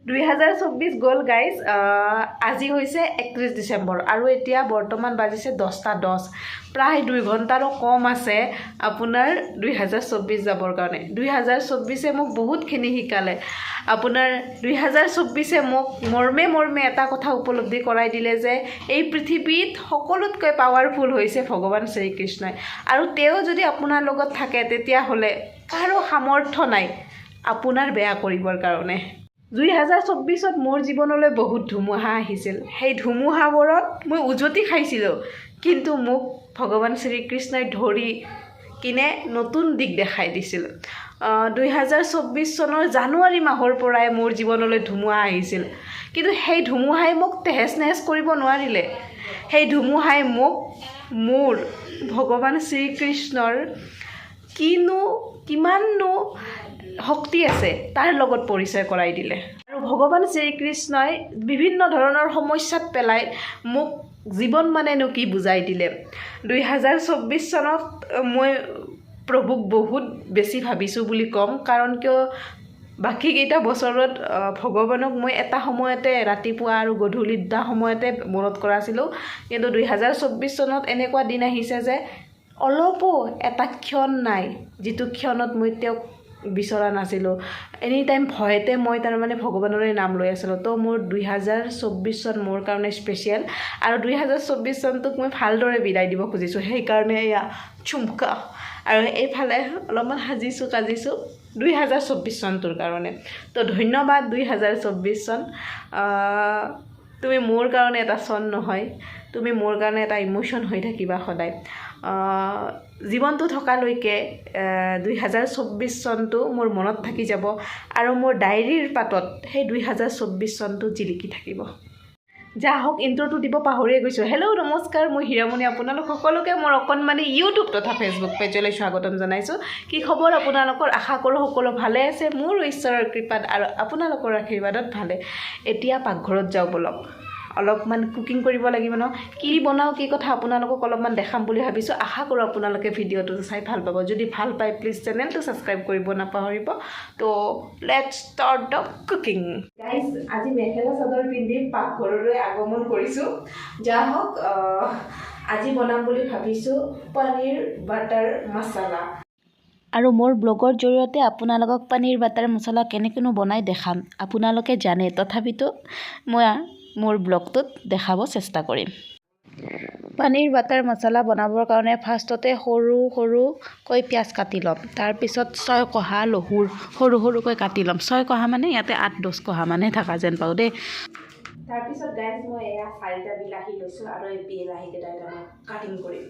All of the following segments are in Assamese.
2024 গ'ল গাইজ আজি হৈছে 31 ডিচেম্বৰ আৰু এতিয়া বৰ্তমান বাজিছে 10:10 প্ৰায় 2 ঘণ্টাৰো কম আছে আপোনাৰ 2024 যাবৰ কাৰণে 2024 মোক বহুতখিনি শিকালে আপোনাৰ 2024 মোক মৰ্মে এটা কথা উপলব্ধি কৰাই দিলে যে এই পৃথিৱীত সকলোতকৈ পাৱাৰফুল হৈছে ভগৱান শ্ৰীকৃষ্ণই আৰু তেওঁ যদি আপোনাৰ লগত থাকে তেতিয়াহ'লে কাৰো সামৰ্থ্য নাই আপোনাৰ বেয়া কৰিবৰ কাৰণে 2024 মোৰ জীৱনলৈ বহুত ধুমুহা আহিছিল সেই ধুমুহাবোৰত মই উজতি খাইছিলোঁ কিন্তু মোক ভগৱান শ্ৰীকৃষ্ণই ধৰি কিনে নতুন দিশ দেখাই দিছিল 2024 চনৰ জানুৱাৰী মাহৰ পৰাই মোৰ জীৱনলৈ ধুমুহা আহিছিল কিন্তু সেই ধুমুহাই মোক তেহেজ নেহেজ কৰিব নোৱাৰিলে সেই ধুমুহাই মোক মোৰ ভগৱান শ্ৰীকৃষ্ণৰ কিমাননো শক্তি আছে তাৰ লগত পৰিচয় কৰাই দিলে আৰু ভগৱান শ্ৰীকৃষ্ণই বিভিন্ন ধৰণৰ সমস্যাত পেলাই মোক জীৱন মানেনো কি বুজাই দিলে 2024 চনত মই প্ৰভুক বহুত বেছি ভাবিছোঁ বুলি ক'ম কাৰণ কিয় বাকী কেইটা বছৰত ভগৱানক মই এটা সময়তে ৰাতিপুৱা আৰু গধূলি দুটা সময়তে মনত কৰাছিলোঁ কিন্তু 2024 চনত এনেকুৱা দিন আহিছে যে অলপো এটা ক্ষণ নাই যিটো ক্ষণত মই তেওঁক বিচৰা নাছিলোঁ এনি টাইম ভয়তে মই তাৰমানে ভগৱানৰে নাম লৈ আছিলোঁ তো মোৰ 2024 চন মোৰ কাৰণে স্পেচিয়েল আৰু 2024 চনটোক মই ভালদৰে বিদায় দিব খুজিছোঁ সেইকাৰণে এয়া ঝুমকা আৰু এইফালে অলপমান সাজিছোঁ 2024 চনটোৰ কাৰণে তো ধন্যবাদ 2024 চন তুমি মোৰ কাৰণে এটা চন নহয় তুমি মোৰ কাৰণে এটা ইমোশ্যন হৈ থাকিবা সদায় জীৱনটো থকালৈকে 2024 চনটো মোৰ মনত থাকি যাব আৰু মোৰ ডায়েৰীৰ পাতত সেই 2024 চনটো জিলিকি থাকিব যা হওক ইন্ট্ৰটো দিব পাহৰিয়ে গৈছোঁ হেল্ল' নমস্কাৰ মই হীৰামণি আপোনালোক সকলোকে মোৰ অকণমানি ইউটিউব তথা ফেচবুক পেজলৈ স্বাগতম জনাইছোঁ কি খবৰ আপোনালোকৰ আশা কৰোঁ সকলো ভালে আছে মোৰ ঈশ্বৰৰ কৃপাত আৰু আপোনালোকৰ আশীৰ্বাদত ভালে এতিয়া পাকঘৰত যাওঁ বলক অলপমান কুকিং কৰিব লাগিব ন কি বনাওঁ কি কথা আপোনালোকক অলপমান দেখাম বুলি ভাবিছোঁ আশা কৰোঁ আপোনালোকে ভিডিঅ'টো চাই ভাল পাব যদি ভাল পায় প্লিজ চেনেলটো ছাবস্ক্ৰাইব কৰিব নাপাহৰিব তো let's start the cooking guys আজি মেখেলা চাদৰ পিন্ধি পাকঘৰলৈ আগমন কৰিছোঁ যা হওক আজি বনাম বুলি ভাবিছোঁ পনীৰ বাটাৰ মছলা আৰু মোৰ ব্লগৰ জৰিয়তে আপোনালোকক পনীৰ বাটাৰ মছলা কেনেকৈনো বনাই দেখাম আপোনালোকে জানে তথাপিতো মই মোৰ ব্লগটোত দেখাব চেষ্টা কৰিম পনীৰ বাটাৰ মছলা বনাবৰ কাৰণে ফাৰ্ষ্টতে সৰুকৈ পিঁয়াজ কাটি ল'ম তাৰপিছত 6 কহা নহৰু সৰুকৈ কাটি ল'ম 6 কহা মানে ইয়াতে 8-10 কহা মানে থকা যেন পাওঁ দেই তাৰপিছত গাইজ মই এয়া 4টা বিলাহী লৈছোঁ আৰু এই বিলাহীকেইটা মই কাটিং কৰিম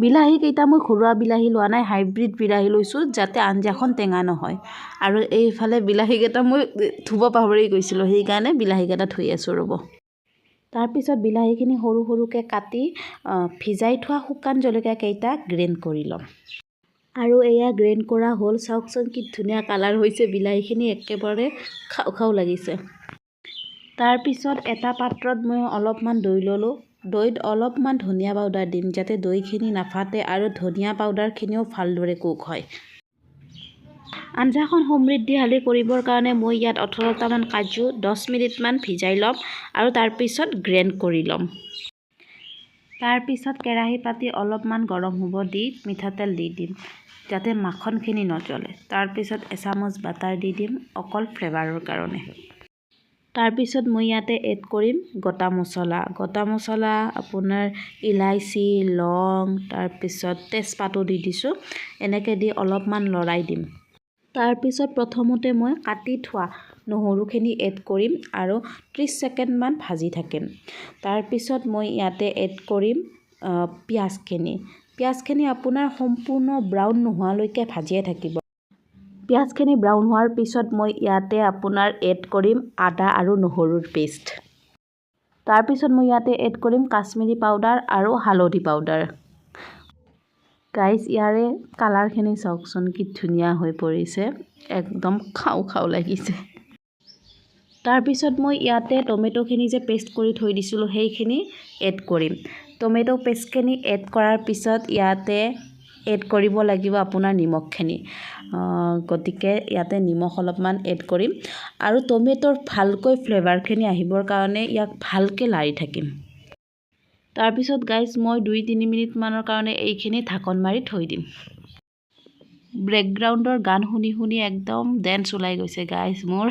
বিলাহীকেইটা মই ঘৰুৱা বিলাহী লোৱা নাই হাইব্ৰিড বিলাহী লৈছোঁ যাতে আঞ্জাখন টেঙা নহয় আৰু এইফালে বিলাহীকেইটা মই ধুব পাহৰি গৈছিলোঁ সেইকাৰণে বিলাহীকেইটা ধুই আছোঁ ৰ'ব তাৰপিছত বিলাহীখিনি সৰুকৈ কাটি ভিজাই থোৱা শুকান জলকীয়া কেইটা গ্ৰেণ্ড কৰি ল'ম আৰু এয়া গ্ৰেণ্ড কৰা হ'ল চাওকচোন কি ধুনীয়া কালাৰ হৈছে বিলাহীখিনি একেবাৰে খাও লাগিছে তাৰপিছত এটা পাত্ৰত মই অলপমান দৈ ল'লোঁ দৈত অলপমান ধনিয়া পাউডাৰ দিম যাতে দৈখিনি নাফাটে আৰু ধনিয়া পাউডাৰখিনিও ভালদৰে কুক হয় আঞ্জাখন সমৃদ্ধিশালী কৰিবৰ কাৰণে মই ইয়াত 18টামান কাজু 10 মিনিটমান ভিজাই ল'ম আৰু তাৰপিছত গ্ৰেণ্ড কৰি ল'ম তাৰপিছত কেৰাহী পাতি অলপমান গৰম হ'ব দি মিঠাতেল দি দিম যাতে মাখনখিনি নজ্বলে তাৰপিছত এচামুচ বাটাৰ দি দিম অকল ফ্লেভাৰৰ কাৰণে তাৰপিছত মই ইয়াতে এড কৰিম গোটা মছলা আপোনাৰ ইলাইচি লং তাৰপিছত তেজপাতো দি দিছোঁ এনেকৈ দি অলপমান লৰাই দিম তাৰপিছত প্ৰথমতে মই কাটি থোৱা নহৰুখিনি এড কৰিম আৰু 30 ছেকেণ্ডমান ভাজি থাকিম তাৰপিছত মই ইয়াতে এড কৰিম পিঁয়াজখিনি আপোনাৰ সম্পূৰ্ণ ব্ৰাউন নোহোৱালৈকে ভাজিয়ে থাকিব পিঁয়াজখিনি ব্ৰাউন হোৱাৰ পিছত মই ইয়াতে আপোনাৰ এড কৰিম আদা আৰু নহৰুৰ পেষ্ট তাৰপিছত মই ইয়াতে এড কৰিম কাশ্মীৰী পাউডাৰ আৰু হালধি পাউডাৰ গাইজ ইয়াৰে কালাৰখিনি চাওকচোন কি ধুনীয়া হৈ পৰিছে একদম খাও লাগিছে তাৰপিছত মই ইয়াতে টমেটোখিনি যে পেষ্ট কৰি থৈ দিছিলোঁ সেইখিনি এড কৰিম টমেটো পেষ্টখিনি এড কৰাৰ পিছত ইয়াতে এড কৰিব লাগিব আপোনাৰ নিমখখিনি গতিকে ইয়াতে নিমখ অলপমান এড কৰিম আৰু টমেটোৰ ভালকৈ ফ্লেভাৰখিনি আহিবৰ কাৰণে ইয়াক ভালকৈ লাৰি থাকিম তাৰপিছত গাইজ মই 2-3 মিনিটমানৰ কাৰণে এইখিনি ঢাকন মাৰি থৈ দিম বেকগ্ৰাউণ্ডৰ গান শুনি শুনি একদম ডেন্স ওলাই গৈছে গাইজ মোৰ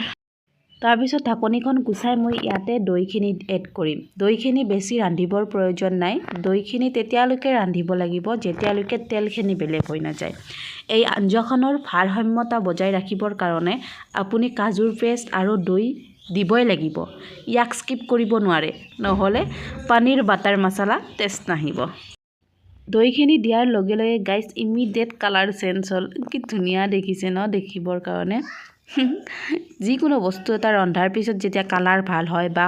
তাৰপিছত ঢাকনিখন গুচাই মই ইয়াতে দৈখিনি এড কৰিম দৈখিনি বেছি ৰান্ধিবৰ প্ৰয়োজন নাই দৈখিনি তেতিয়ালৈকে ৰান্ধিব লাগিব যেতিয়ালৈকে তেলখিনি বেলেগ হৈ নাযায় এই আঞ্জাখনৰ ভাৰসাম্যতা বজাই ৰাখিবৰ কাৰণে আপুনি কাজুৰ পেষ্ট আৰু দৈ দিবই লাগিব ইয়াক স্কিপ কৰিব নোৱাৰে নহ'লে পনীৰ বাটাৰ মছলা টেষ্ট নাহিব দৈখিনি দিয়াৰ লগে লগে গাইজ ইমিডিয়েট কালাৰ চেঞ্জ হ'ল কি ধুনীয়া দেখিছে ন দেখিবৰ কাৰণে যিকোনো বস্তু এটা ৰন্ধাৰ পিছত যেতিয়া কালাৰ ভাল হয় বা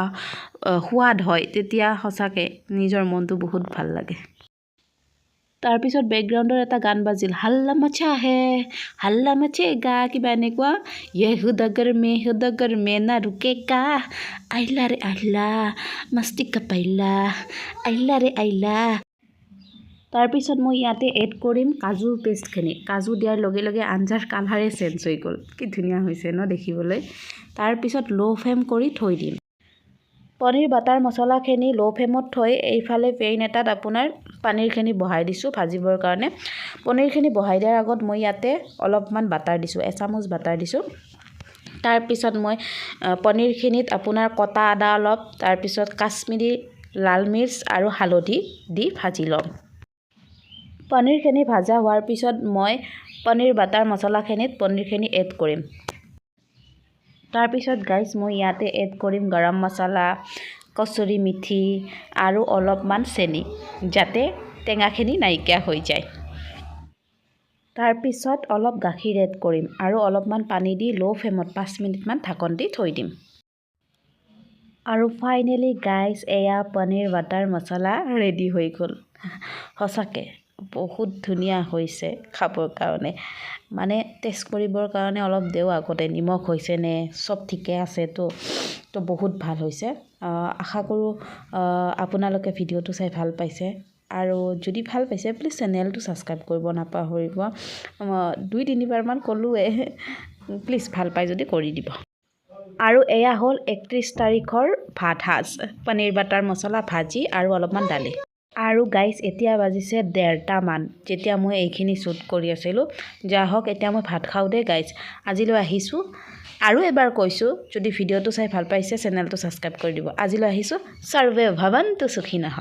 সোৱাদ হয় তেতিয়া সঁচাকৈ নিজৰ মনটো বহুত ভাল লাগে তাৰপিছত বেকগ্ৰাউণ্ডৰ এটা গান বাজিল হাল্লা মচা হে হাল্লা মচেগা কিবা এনেকুৱা য়ে হুদগৰ মে না ৰুকেগা আইলা ৰে আইলা মস্তি কাপাইলা আইলা ৰে আইলা তাৰপিছত মই ইয়াতে এড কৰিম কাজুৰ পেষ্টখিনি কাজু দিয়াৰ লগে লগে আঞ্জাৰ কালাৰে চেঞ্জ হৈ গ'ল কি ধুনীয়া হৈছে ন দেখিবলৈ তাৰপিছত ল' ফ্লেম কৰি থৈ দিম পনীৰ বাটাৰ মছলাখিনি ল' ফ্লেমত থৈ এইফালে পেইন এটাত আপোনাৰ পনীৰখিনি বহাই দিছোঁ ভাজিবৰ কাৰণে পনীৰখিনি বহাই দিয়াৰ আগত মই ইয়াতে অলপমান বাটাৰ দিছোঁ এচামুচ বাটাৰ দিছোঁ তাৰপিছত মই পনীৰখিনিত আপোনাৰ কটা আদা অলপ তাৰপিছত কাশ্মীৰী লাল মিৰ্চ আৰু হালধি দি ভাজি ল'ম পনীৰখিনি ভাজা হোৱাৰ পিছত মই পনীৰ বাটাৰ মছলাখিনিত পনীৰখিনি এড কৰিম তাৰপিছত গাইজ মই ইয়াতে এড কৰিম গৰম মছলা কচুৰি মিঠি আৰু অলপমান চেনি যাতে টেঙাখিনি নাইকিয়া হৈ যায় তাৰপিছত অলপ গাখীৰ এড কৰিম আৰু অলপমান পানী দি ল' ফ্লেমত 5 মিনিটমান ঢাকন দি থৈ দিম আৰু ফাইনেলি গাইজ এয়া পনীৰ বাটাৰ মছলা ৰেডি হৈ গ'ল সঁচাকৈ বহুত ধুনীয়া হৈছে খাবৰ কাৰণে মানে টেষ্ট কৰিবৰ কাৰণে অলপ দেও আগতে নিমখ হৈছে নে চব ঠিকে আছে তো বহুত ভাল হৈছে আশা কৰোঁ আপোনালোকে ভিডিঅ'টো চাই ভাল পাইছে আৰু যদি ভাল পাইছে প্লিজ চেনেলটো ছাবস্ক্ৰাইব কৰিব নাপাহৰিব 2-3 বাৰমান ক'লোৱে প্লিজ ভাল পাই যদি কৰি দিব আৰু এয়া হ'ল 31 তাৰিখৰ ভাত সাজ পনীৰ বাটাৰ মছলা ভাজি আৰু অলপমান দালি আৰু গাইজ এতিয়া বাজিছে 1:30 মান যেতিয়া মই এইখিনি শ্বুট কৰি আছিলোঁ যা হওক এতিয়া মই ভাত খাওঁ দেই গাইজ আজিলৈ আহিছোঁ আৰু এবাৰ কৈছোঁ যদি ভিডিঅ'টো চাই ভাল পাইছে চেনেলটো ছাবস্ক্ৰাইব কৰি দিব আজিলৈ আহিছোঁ সৰ্বে ভৱন্তু সুখিনঃ